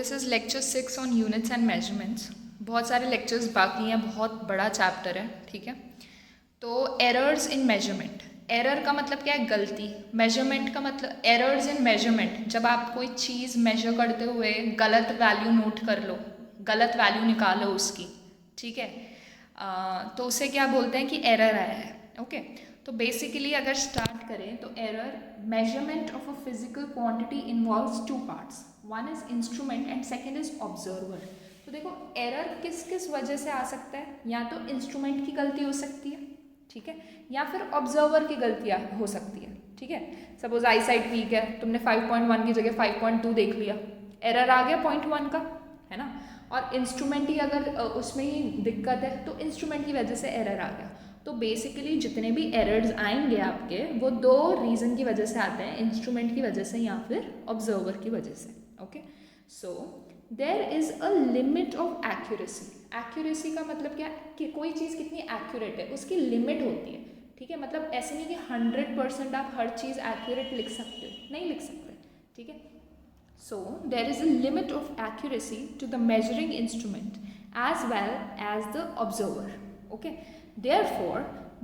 This is lecture 6 on units and measurements. बहुत सारे lectures बाकी हैं, बहुत बड़ा चैप्टर है, ठीक है। तो एरर्स इन मेजरमेंट, एरर का मतलब क्या है? गलती। मेजरमेंट का मतलब, एरर्स इन मेजरमेंट, जब आप कोई चीज़ मेजर करते हुए गलत वैल्यू नोट कर लो, गलत वैल्यू निकालो उसकी, ठीक है, तो उसे क्या बोलते हैं कि एरर आया है। ओके, तो बेसिकली अगर स्टार्ट करें तो error, measurement of a physical quantity involves two parts, one is instrument and second is observer. तो देखो एरर किस किस वजह से आ सकता है, या तो इंस्ट्रूमेंट की गलती हो सकती है, ठीक है, या फिर ऑब्जर्वर की गलतियाँ हो सकती है, ठीक है। सपोज आई साइट वीक है, तुमने 5.1 की जगह 5.2 देख लिया, एरर आ गया 0.1 का, है ना। और इंस्ट्रूमेंट ही अगर उसमें ही दिक्कत है तो इंस्ट्रूमेंट की वजह से एरर आ गया। तो बेसिकली जितने भी एरर्स आएंगे आपके, वो दो रीज़न की वजह से आते हैं, इंस्ट्रूमेंट की वजह से या फिर ऑब्जर्वर की वजह से। Okay, so there is a limit of accuracy. Accuracy का मतलब क्या, कि कोई चीज़ कितनी एक्यूरेट है उसकी लिमिट होती है, ठीक है। मतलब ऐसे नहीं कि 100% आप हर चीज़ एक्यूरेट लिख सकते हो, नहीं लिख सकते, ठीक है। So there is a limit of accuracy to the measuring instrument as well as the observer. Okay, therefore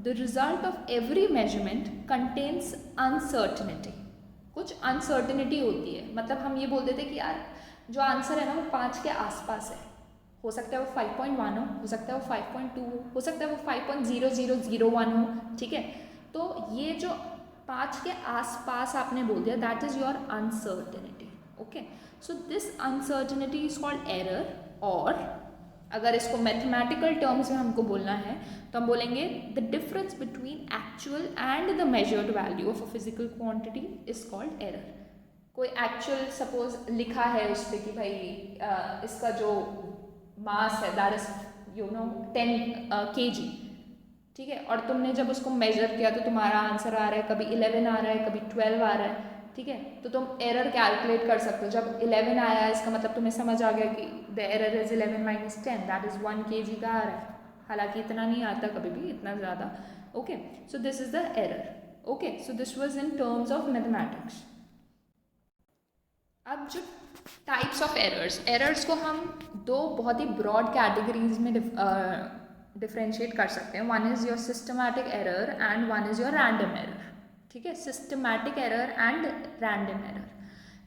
the result of every measurement contains uncertainty. कुछ अनसर्टिनिटी होती है, मतलब हम ये बोल देते कि यार जो आंसर है ना वो 5 के आसपास है, हो सकता है वो 5.1 हो सकता है वो 5.2 हो सकता है वो 5.0001 हो, ठीक है। तो ये जो 5 के आसपास आपने बोल दिया, that is your uncertainty. Okay, so this uncertainty is called error. और अगर इसको मैथमेटिकल टर्म्स में हमको बोलना है तो हम बोलेंगे the difference between actual and the measured value of a physical quantity is called error. कोई एक्चुअल सपोज लिखा है उस पर कि भाई इसका जो मास है दैट इज 10 kg, ठीक है, और तुमने जब उसको मेजर किया तो तुम्हारा आंसर आ रहा है कभी 11 आ रहा है कभी 12 आ रहा है, ठीक है। तो तुम एरर कैलकुलेट कर सकते हो, जब 11 आया इसका मतलब तुम्हें समझ आ गया कि the error is 11 - 10, that is 1 kg का आ रहा है, हालांकि इतना नहीं आता कभी भी, इतना ज़्यादा। Okay, so this is the error. Okay, so this was in terms of mathematics. अब जो टाइप्स ऑफ एरर्स, एरर्स को हम दो बहुत ही ब्रॉड कैटेगरीज में डिफ्रेंशिएट कर सकते हैं। One is your systematic error and one is your random error, ठीक है। Systematic error and random error.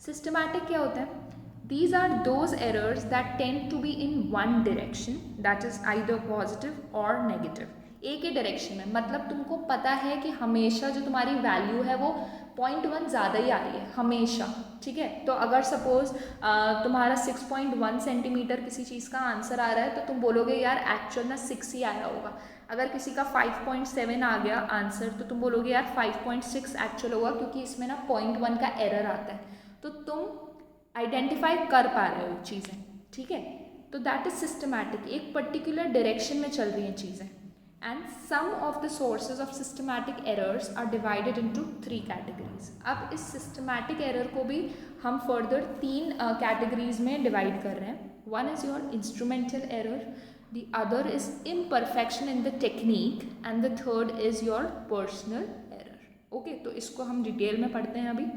Systematic क्या होता है? These are those errors that tend to be in one direction, that is either positive or negative. एक ही direction में, मतलब तुमको पता है कि हमेशा जो तुम्हारी वैल्यू है वो 0.1 ज़्यादा ही आ रही है हमेशा, ठीक है। तो अगर सपोज तुम्हारा 6.1 सेंटीमीटर किसी चीज़ का आंसर आ रहा है तो तुम बोलोगे यार एक्चुअल ना 6 ही आया होगा। अगर किसी का 5.7 आ गया आंसर तो तुम बोलोगे यार 5.6 एक्चुअल होगा, क्योंकि इसमें ना 0.1 का एरर आता है। तो तुम आइडेंटिफाई कर पा रहे हो चीज़ें, ठीक है। तो दैट इज सिस्टमैटिक, एक पर्टिकुलर डायरेक्शन में चल रही हैं चीज़ें। And some of the sources of systematic errors are divided into 3 categories. अब इस सिस्टमैटिक एरर को भी हम फर्दर 3 कैटेगरीज में डिवाइड कर रहे हैं। One is your instrumental error, the other is imperfection in the technique and the third is your personal error. Okay, तो इसको हम डिटेल में पढ़ते हैं अभी।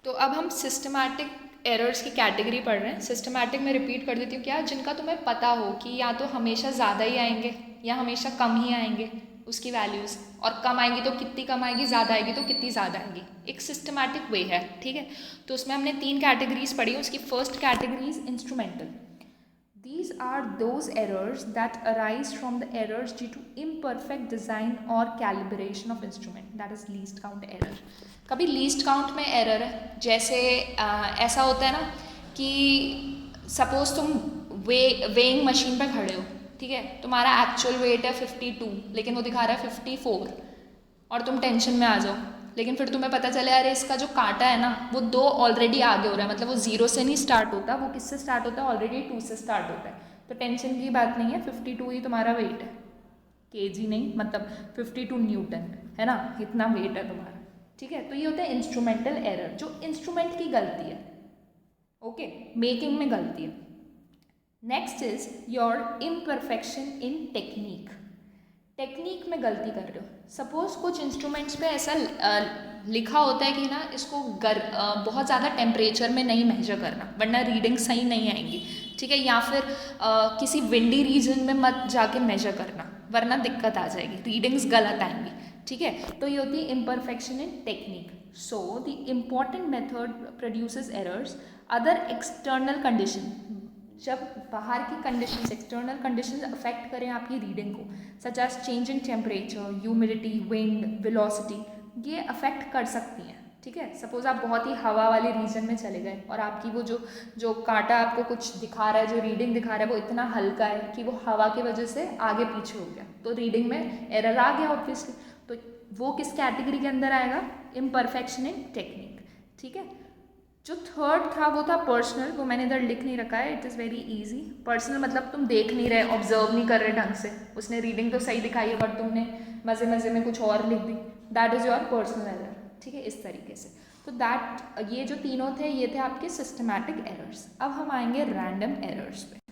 तो अब हम सिस्टमैटिक एरर्स की कैटेगरी पढ़ रहे हैं। सिस्टमैटिक में रिपीट कर देती हूँ, क्या, जिनका तुम्हें पता हो कि या तो हमेशा ज़्यादा ही आएंगे या हमेशा कम ही आएंगे उसकी वैल्यूज़, और कम आएगी तो कितनी कम आएगी, ज़्यादा आएगी तो कितनी ज़्यादा आएगी। एक सिस्टमैटिक वे है, ठीक है। तो उसमें हमने 3 कैटेगरीज पढ़ी। उसकी first category is instrumental. These are those errors that arise from the errors due to imperfect design or calibration of instrument, that is least count error. कभी least count में error है, जैसे ऐसा होता है ना कि सपोज तुम वेइंग मशीन पर खड़े हो, ठीक है, तुम्हारा एक्चुअल वेट है 52 लेकिन वो दिखा रहा है 54, और तुम टेंशन में आ जाओ। लेकिन फिर तुम्हें पता चले अरे इसका जो कांटा है ना वो 2 ऑलरेडी आगे हो रहा है, मतलब वो 0 से नहीं स्टार्ट होता, वो किससे स्टार्ट होता है, ऑलरेडी 2 से स्टार्ट होता है। तो टेंशन की बात नहीं है, 52 ही तुम्हारा वेट है, केजी नहीं, मतलब 52 न्यूटन है ना, इतना वेट है तुम्हारा, ठीक है। तो ये होता है इंस्ट्रूमेंटल एरर, जो इंस्ट्रूमेंट की गलती है, ओके, मेकिंग में गलती है। Next is your imperfection in technique. Technique में गलती कर रहे हो। सपोज़ कुछ इंस्ट्रूमेंट्स पे ऐसा लिखा होता है कि ना इसको बहुत ज़्यादा टेम्परेचर में नहीं मेजर करना वरना रीडिंग सही नहीं आएंगी, ठीक है। या फिर किसी विंडी रीजन में मत जाके मेजर करना वरना दिक्कत आ जाएगी, रीडिंग्स गलत आएंगी, ठीक है। तो ये होती है imperfection in technique. So the important method produces errors. Other external condition, जब बाहर की कंडीशंस, एक्सटर्नल कंडीशंस अफेक्ट करें आपकी रीडिंग को, such as change in temperature, humidity, wind, velocity, ये अफेक्ट कर सकती हैं, ठीक है। सपोज आप बहुत ही हवा वाले रीजन में चले गए और आपकी वो जो कांटा आपको कुछ दिखा रहा है, जो रीडिंग दिखा रहा है वो इतना हल्का है कि वो हवा की वजह से आगे पीछे हो गया, तो रीडिंग में एरर आ गया ऑब्वियसली। तो वो किस कैटेगरी के अंदर आएगा? इम्परफेक्शन इन टेक्निक, ठीक है। जो थर्ड था वो था पर्सनल, वो मैंने इधर लिख नहीं रखा है, it is very easy. Personal मतलब तुम देख नहीं रहे, ऑब्जर्व नहीं कर रहे ढंग से, उसने रीडिंग तो सही दिखाई है बट तुमने मज़े मज़े में कुछ और लिख दी, that is your personal error, ठीक है, इस तरीके से। तो दैट, ये जो तीनों थे ये थे आपके सिस्टमैटिक एरर्स। अब हम आएंगे रैंडम एरर्स पे।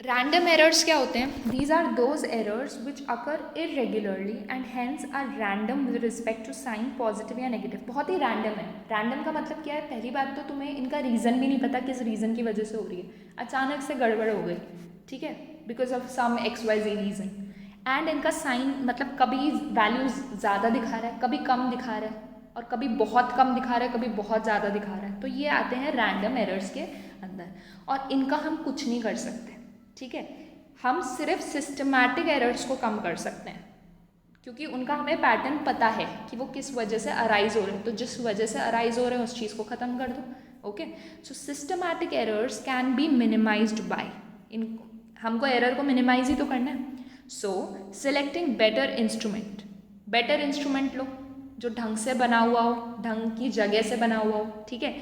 रैंडम एरर्स क्या होते हैं? These are those errors which occur irregularly and hence are random with respect to sign, positive या नेगेटिव। बहुत ही रैंडम है। रैंडम का मतलब क्या है? पहली बात तो तुम्हें इनका रीज़न भी नहीं पता किस रीज़न की वजह से हो रही है, अचानक से गड़बड़ हो गई, ठीक है, because of some XYZ reason. And इनका साइन मतलब कभी वैल्यू ज़्यादा दिखा रहा है, कभी कम दिखा रहा है, और कभी बहुत कम दिखा रहा है, कभी बहुत ज़्यादा दिखा रहा है। तो ये आते हैं रैंडम एरर्स के अंदर, और इनका हम कुछ नहीं कर सकते, ठीक है। हम सिर्फ सिस्टमैटिक एरर्स को कम कर सकते हैं क्योंकि उनका हमें पैटर्न पता है कि वो किस वजह से अराइज हो रहे हैं, तो जिस वजह से अराइज हो रहे हैं उस चीज़ को ख़त्म कर दो, okay. So systematic errors can be minimized by, इनको हमको एरर को मिनिमाइज ही तो करना है। So selecting better instrument, better instrument लो जो ढंग से बना हुआ हो, ढंग की जगह से बना हुआ हो, ठीक है।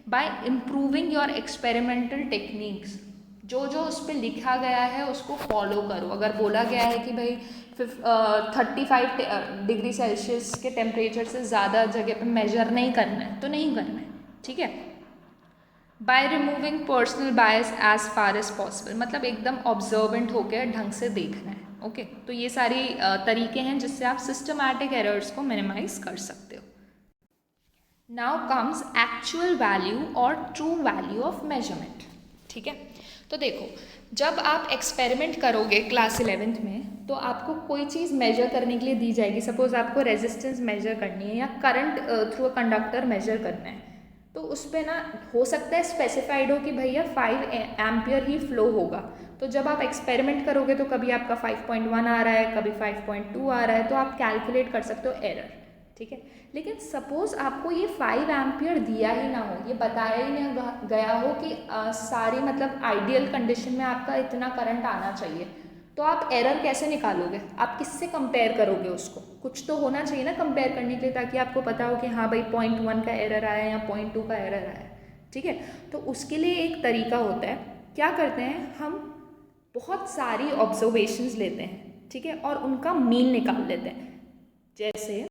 Bye improving your experimental techniques, जो जो उस पर लिखा गया है उसको फॉलो करो। अगर बोला गया है कि भाई 35 डिग्री सेल्सियस के टेम्परेचर से ज़्यादा जगह पे मेजर नहीं करना है तो नहीं करना है, ठीक है। By removing personal bias as far as possible, मतलब एकदम ऑब्जर्वेंट होकर ढंग से देखना है, ओके। तो ये सारी तरीके हैं जिससे आप सिस्टमैटिक एरर्स को मिनिमाइज कर सकते हो। नाउ कम्स एक्चुअल वैल्यू और ट्रू वैल्यू ऑफ मेजरमेंट, ठीक है। तो देखो, जब आप एक्सपेरिमेंट करोगे क्लास 11th में तो आपको कोई चीज़ मेजर करने के लिए दी जाएगी। सपोज आपको रेजिस्टेंस मेजर करनी है या current through a conductor measure करना है, तो उस पर ना हो सकता है स्पेसिफाइड हो कि भैया 5 एम्पियर ही फ्लो होगा। तो जब आप एक्सपेरिमेंट करोगे तो कभी आपका 5.1 आ रहा है, कभी 5.2 आ रहा है, तो आप कैलकुलेट कर सकते हो एरर, ठीक है। लेकिन सपोज आपको ये 5 एम्पियर दिया ही ना हो, ये बताया ही नहीं गया हो कि सारी मतलब आइडियल कंडीशन में आपका इतना करंट आना चाहिए, तो आप एरर कैसे निकालोगे? आप किससे कंपेयर करोगे उसको? कुछ तो होना चाहिए ना कंपेयर करने के लिए, ताकि आपको पता हो कि हाँ भाई 0.1 का एरर आया या 0.2 का एरर आया, ठीक है। तो उसके लिए एक तरीका होता है, क्या करते हैं हम, बहुत सारी ऑब्जर्वेशंस लेते हैं, ठीक है, और उनका मीन निकाल लेते हैं। जैसे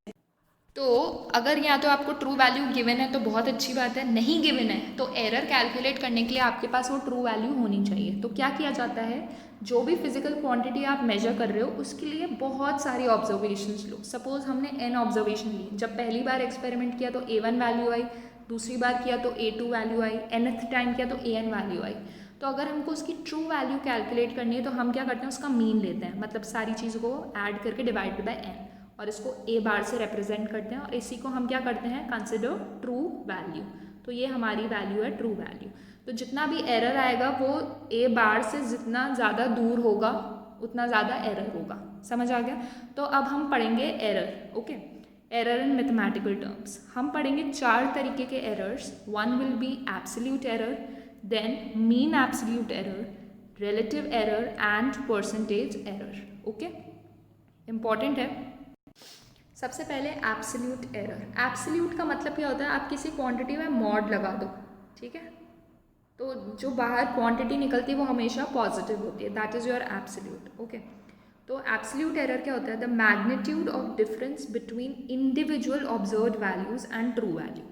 तो अगर या तो आपको ट्रू वैल्यू गिवन है तो बहुत अच्छी बात है, नहीं गिवन है तो एरर कैलकुलेट करने के लिए आपके पास वो ट्रू वैल्यू होनी चाहिए। तो क्या किया जाता है, जो भी फिजिकल क्वांटिटी आप मेजर कर रहे हो उसके लिए बहुत सारी ऑब्जर्वेशंस लो। सपोज हमने n ऑब्जर्वेशन ली, जब पहली बार एक्सपेरिमेंट किया तो A1 वैल्यू आई, दूसरी बार किया तो A2 वैल्यू आई, nth टाइम किया तो AN वैल्यू आई। तो अगर हमको उसकी ट्रू वैल्यू कैलकुलेट करनी है तो हम क्या करते हैं, उसका मीन लेते हैं, मतलब सारी चीज़ों को ऐड करके डिवाइड बाय n, और इसको A बार से रिप्रेजेंट करते हैं, और इसी को हम क्या करते हैं, कंसिडर ट्रू वैल्यू। तो ये हमारी वैल्यू है ट्रू वैल्यू। तो जितना भी एरर आएगा वो A बार से जितना ज़्यादा दूर होगा उतना ज़्यादा एरर होगा, समझ आ गया। तो अब हम पढ़ेंगे error, okay. Error in mathematical terms हम पढ़ेंगे 4 तरीके के errors. One will be absolute error, then mean absolute error, relative error and percentage error, okay. Important है। सबसे पहले एब्सोल्यूट एरर। एब्सोल्यूट का मतलब क्या होता है, आप किसी क्वांटिटी में मॉड लगा दो, ठीक है, तो जो बाहर क्वांटिटी निकलती है वो हमेशा पॉजिटिव होती है, that is your absolute, okay. तो एब्सोल्यूट एरर क्या होता है, the magnitude of difference between individual observed values and true value.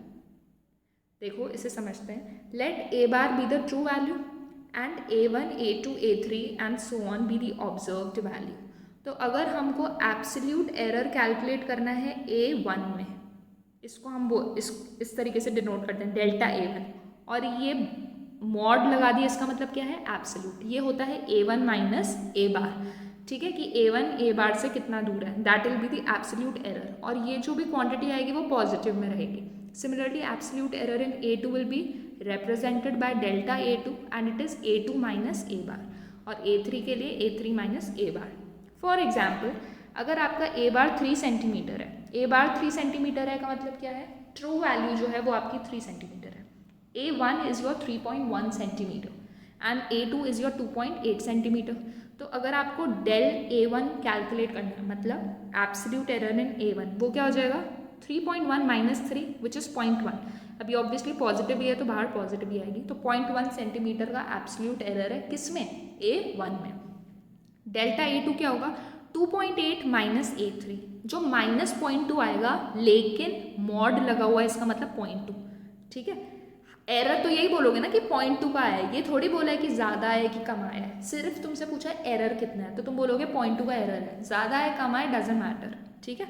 देखो इसे समझते हैं। Let A bar be the true value and A1, A2, A3 and so on be the observed value. तो अगर हमको एब्सोल्यूट एरर कैलकुलेट करना है A1 में, इसको हम इस तरीके से डिनोट करते हैं डेल्टा A1, और ये मॉड लगा दिया, इसका मतलब क्या है एब्सोल्यूट। ये होता है A1 माइनस A बार, ठीक है, कि A1 A बार से कितना दूर है, that will be the absolute error, और ये जो भी क्वांटिटी आएगी वो पॉजिटिव में रहेगी। Similarly absolute error in A2 will be represented by delta A2 and it is A2 minus A bar, और A3 के लिए A3 minus A bar। For example अगर आपका A बार 3 सेंटीमीटर है, A बार 3 सेंटीमीटर है का मतलब क्या है, ट्रू वैल्यू जो है वो आपकी 3 सेंटीमीटर है। A1 is your 3.1 centimetre and A2 is your 2.8 centimetre. तो अगर आपको डेल A1 कैलकुलेट करना है, मतलब एब्सोल्यूट एरर इन A1, वो क्या हो जाएगा 3.1 माइनस 3 विच इज़ 0.1। अभी ऑब्वियसली पॉजिटिव भी है तो बाहर पॉजिटिव ही आएगी, तो 0.1 सेंटीमीटर का एब्सोल्यूट एरर है किसमें, A1 में। डेल्टा A2 क्या होगा 2.8 माइनस A3, जो माइनस 0.2 आएगा, लेकिन मॉड लगा हुआ है, इसका मतलब 0.2, ठीक है। एरर तो यही बोलोगे ना कि 0.2 का आया है, ये थोड़ी बोला है कि ज़्यादा है कि कम आया है, सिर्फ तुमसे पूछा है एरर कितना है, तो तुम बोलोगे 0.2 का एरर है, ज़्यादा है कम है डजेंट मैटर, ठीक है।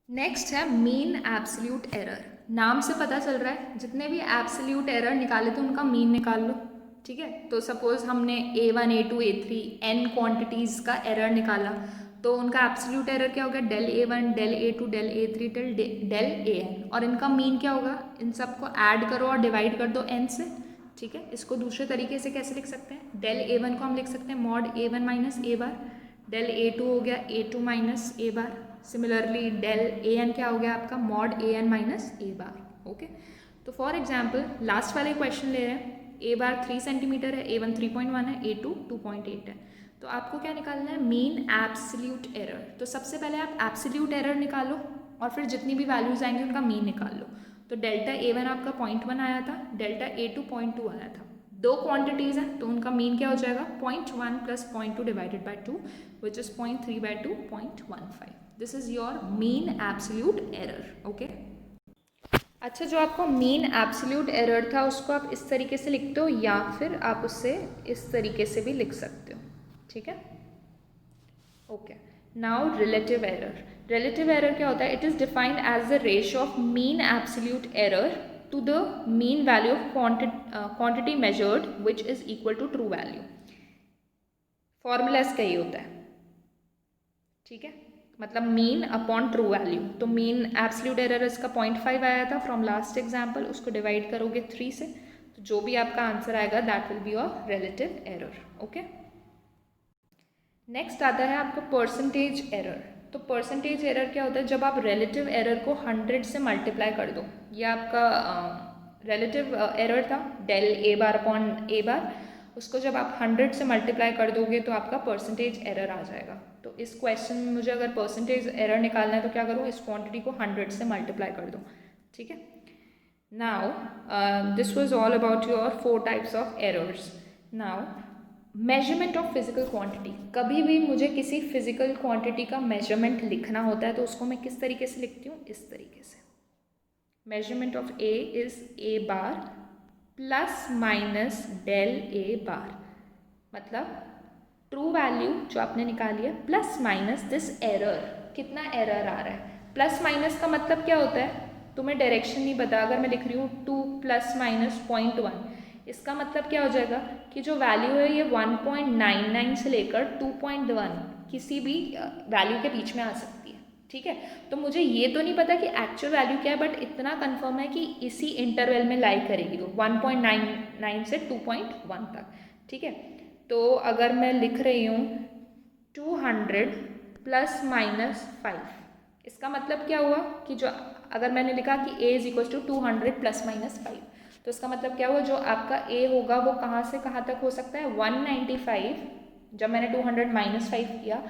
नेक्स्ट है मीन एब्सोल्यूट एरर। नाम से पता चल रहा है जितने भी एब्सोल्यूट एरर निकाले थे उनका मीन निकाल लो, ठीक है। तो सपोज हमने A1 A2 A3 n quantities का एरर निकाला, तो उनका एब्सोल्यूट एरर क्या होगा, del A1 del A2 del A3 del AN, और इनका मीन क्या होगा, इन सबको ऐड करो और डिवाइड कर दो n से, ठीक है। इसको दूसरे तरीके से कैसे लिख सकते हैं, डेल A1 को हम लिख सकते हैं mod A1 minus A bar, del A2 हो गया A2 minus A bar, similarly del AN क्या हो गया आपका mod AN minus A bar, okay. तो फॉर एग्जाम्पल लास्ट वाले क्वेश्चन ले रहे हैं, A बार 3 सेंटीमीटर है, A1 3.1 है, A2 2.8 है, तो आपको क्या निकालना है, मीन एब्सोल्यूट एरर। तो सबसे पहले आप एब्सोल्यूट एरर निकालो और फिर जितनी भी वैल्यूज आएंगी उनका मीन निकाल लो। तो डेल्टा A1 आपका 0.1 आया था, डेल्टा A2 0.2 आया था, दो क्वांटिटीज़ हैं तो उनका मीन क्या हो जाएगा 0.1 plus 0.2 divided by 2 which is 0.3 by 2 0.15। This is your mean absolute error, okay. अच्छा, जो आपको मीन एब्सोल्यूट एरर था उसको आप इस तरीके से लिखते हो या फिर आप उससे इस तरीके से भी लिख सकते हो, ठीक है, okay. Now relative error. Relative error क्या होता है, it is defined as the ratio of mean absolute error to the mean value of quantity measured which is equal to true value। Formula इसका ये होता है, ठीक है, मतलब मीन अपॉन ट्रू वैल्यू। तो मीन एब्सोल्यूट एरर इसका 0.5 आया था फ्रॉम लास्ट एग्जाम्पल, उसको डिवाइड करोगे 3 से, तो जो भी आपका आंसर आएगा that will be your relative error, okay. Next आता है आपका परसेंटेज एरर। तो परसेंटेज एरर क्या होता है, जब आप रिलेटिव एरर को 100 से मल्टीप्लाई कर दो, ये आपका रिलेटिव एरर था del A bar upon A bar, उसको जब आप 100 से मल्टीप्लाई कर दोगे तो आपका परसेंटेज एरर आ जाएगा। तो इस क्वेश्चन में मुझे अगर परसेंटेज एरर निकालना है तो क्या करूँ, इस क्वांटिटी को 100 से मल्टीप्लाई कर दो, ठीक है। Now this was all about your 4 types of errors. Now measurement of physical quantity. कभी भी मुझे किसी फिजिकल क्वांटिटी का मेजरमेंट लिखना होता है तो उसको मैं किस तरीके से लिखती हूँ, इस तरीके से। Measurement of A is A bar plus minus del A bar, मतलब ट्रू वैल्यू जो आपने निकाली है प्लस माइनस दिस एरर, कितना एरर आ रहा है। प्लस माइनस का मतलब क्या होता है, तुम्हें डायरेक्शन नहीं पता, अगर मैं लिख रही हूँ 2 प्लस माइनस 0.1, इसका मतलब क्या हो जाएगा कि जो वैल्यू है ये 1.99 से लेकर 2.1 किसी भी वैल्यू के बीच में आ सकती है, ठीक है। तो मुझे ये तो नहीं पता कि एक्चुअल वैल्यू क्या है, बट इतना कंफर्म है कि इसी इंटरवल में लाई करेगी वो 1.99 से 2.1 तक, ठीक है। तो अगर मैं लिख रही हूँ 200 प्लस माइनस 5, इसका मतलब क्या हुआ कि जो अगर मैंने लिखा कि A is equal to 200 plus minus 5, तो इसका मतलब क्या हुआ, जो आपका A होगा वो कहाँ से कहाँ तक हो सकता है 195, जब मैंने 200 माइनस 5 किया,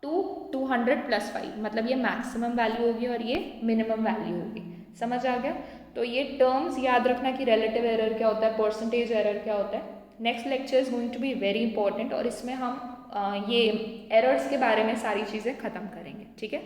टू 200 प्लस 5, मतलब ये मैक्सिमम वैल्यू होगी और ये मिनिमम वैल्यू होगी। समझ आ गया। तो ये टर्म्स याद रखना कि रिलेटिव एरर क्या होता है, परसेंटेज एरर क्या होता है। Next lecture is going to be very important और इसमें हम ये एरर्स के बारे में सारी चीज़ें ख़त्म करेंगे, ठीक है।